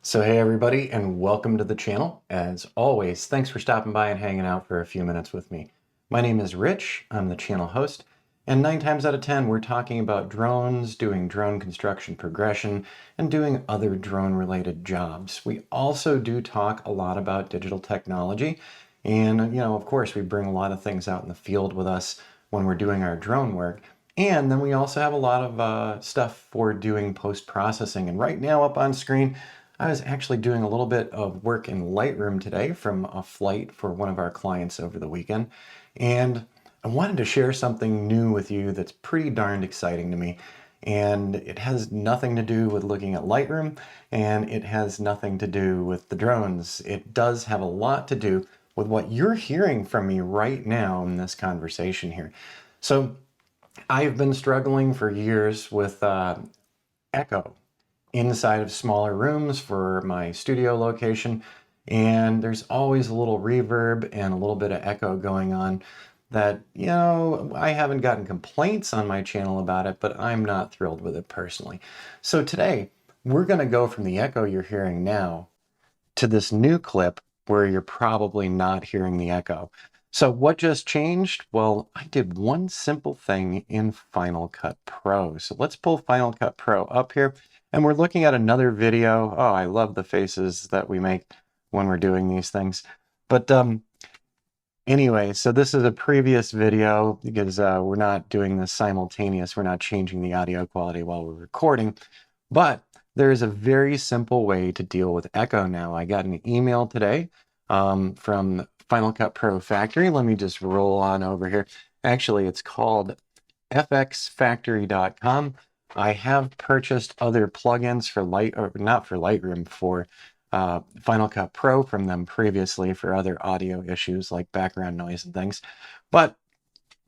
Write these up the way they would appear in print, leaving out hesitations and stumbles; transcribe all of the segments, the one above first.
So hey everybody, and welcome to the channel. As always, thanks for stopping by and hanging out for a few minutes with me. My name is Rich, I'm the channel host, and 9 times out of 10 we're talking about drones, doing drone construction progression, and doing other drone related jobs. We also do talk a lot about digital technology, and of course we bring a lot of things out in the field with us when we're doing our drone work. And then we also have a lot of stuff for doing post-processing. And right now up on screen, I was actually doing a little bit of work in Lightroom today from a flight for one of our clients over the weekend. And I wanted to share something new with you that's pretty darned exciting to me. And it has nothing to do with looking at Lightroom, and it has nothing to do with the drones. It does have a lot to do with what you're hearing from me right now in this conversation here. So I've been struggling for years with echo inside of smaller rooms for my studio location, and there's always a little reverb and a little bit of echo going on that, I haven't gotten complaints on my channel about it, but I'm not thrilled with it personally. So today, we're going to go from the echo you're hearing now to this new clip where you're probably not hearing the echo. So what just changed? Well, I did one simple thing in Final Cut Pro. So let's pull Final Cut Pro up here, and we're looking at another video. Oh, I love the faces that we make when we're doing these things. But anyway, so this is a previous video because we're not doing this simultaneous. We're not changing the audio quality while we're recording, but there is a very simple way to deal with echo now. I got an email today from Final Cut Pro Factory. Let me just roll on over here. Actually, it's called fxfactory.com. I have purchased other plugins for not for Lightroom, for Final Cut Pro from them previously for other audio issues like background noise and things. But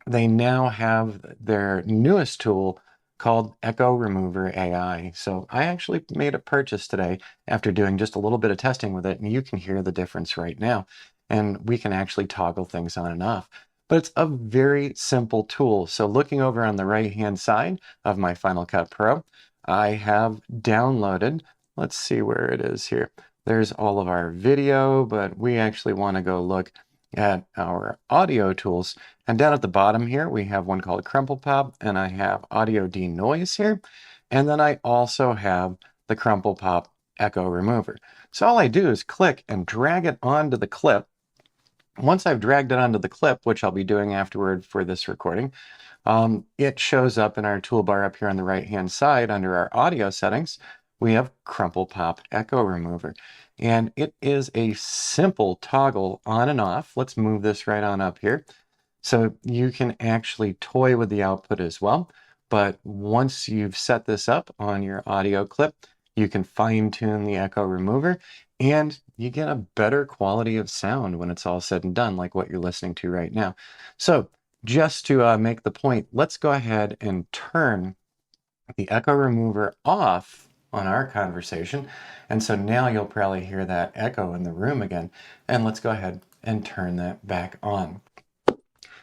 they now have their newest tool called EchoRemover AI. So I actually made a purchase today after doing just a little bit of testing with it, and you can hear the difference right now. And we can actually toggle things on and off. But it's a very simple tool. So looking over on the right-hand side of my Final Cut Pro, I have downloaded, let's see where it is here. There's all of our video, but we actually want to go look at our audio tools. And down at the bottom here, we have one called Crumple Pop, and I have Audio Denoise here. And then I also have the Crumple Pop Echo Remover. So all I do is click and drag it onto the clip. Once I've dragged it onto the clip, which I'll be doing afterward for this recording, it shows up in our toolbar up here on the right-hand side under our audio settings. We have Crumple Pop Echo Remover, and it is a simple toggle on and off. Let's move this right on up here. So you can actually toy with the output as well, but once you've set this up on your audio clip, you can fine-tune the Echo Remover, and you get a better quality of sound when it's all said and done, like what you're listening to right now. So just to make the point, let's go ahead and turn the Echo Remover off on our conversation. And so now you'll probably hear that echo in the room again. And let's go ahead and turn that back on.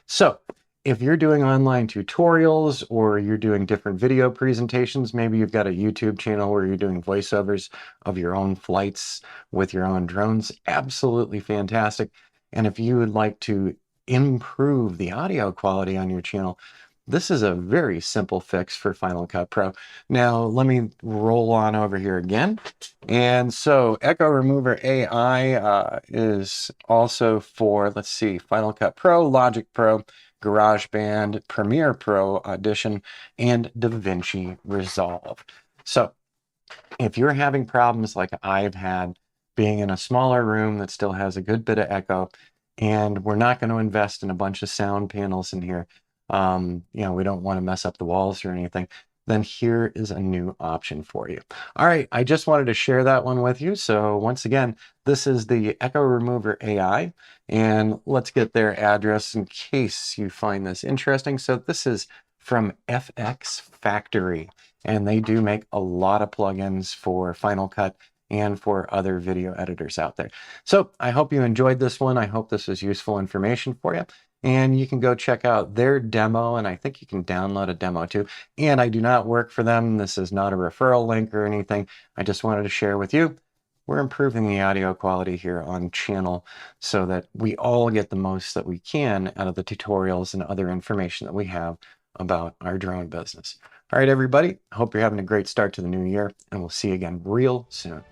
So if you're doing online tutorials or you're doing different video presentations, maybe you've got a YouTube channel where you're doing voiceovers of your own flights with your own drones, absolutely fantastic. And if you would like to improve the audio quality on your channel, this is a very simple fix for Final Cut Pro. Now, let me roll on over here again. And so EchoRemover AI is also for, let's see, Final Cut Pro, Logic Pro, GarageBand, Premiere Pro, Audition, and DaVinci Resolve. So if you're having problems like I've had being in a smaller room that still has a good bit of echo, and we're not going to invest in a bunch of sound panels in here, we don't want to mess up the walls or anything, then here is a new option for you. All right, I just wanted to share that one with you. So once again, this is the EchoRemover AI, and let's get their address in case you find this interesting. So this is from FX Factory, and they do make a lot of plugins for Final Cut and for other video editors out there. So I hope you enjoyed this one. I hope this was useful information for you. And you can go check out their demo, and I think you can download a demo too. And I do not work for them. This is not a referral link or anything. I just wanted to share with you. we're improving the audio quality here on channel so that we all get the most that we can out of the tutorials and other information that we have about our drone business. All right, everybody, I hope you're having a great start to the new year, and we'll see you again real soon.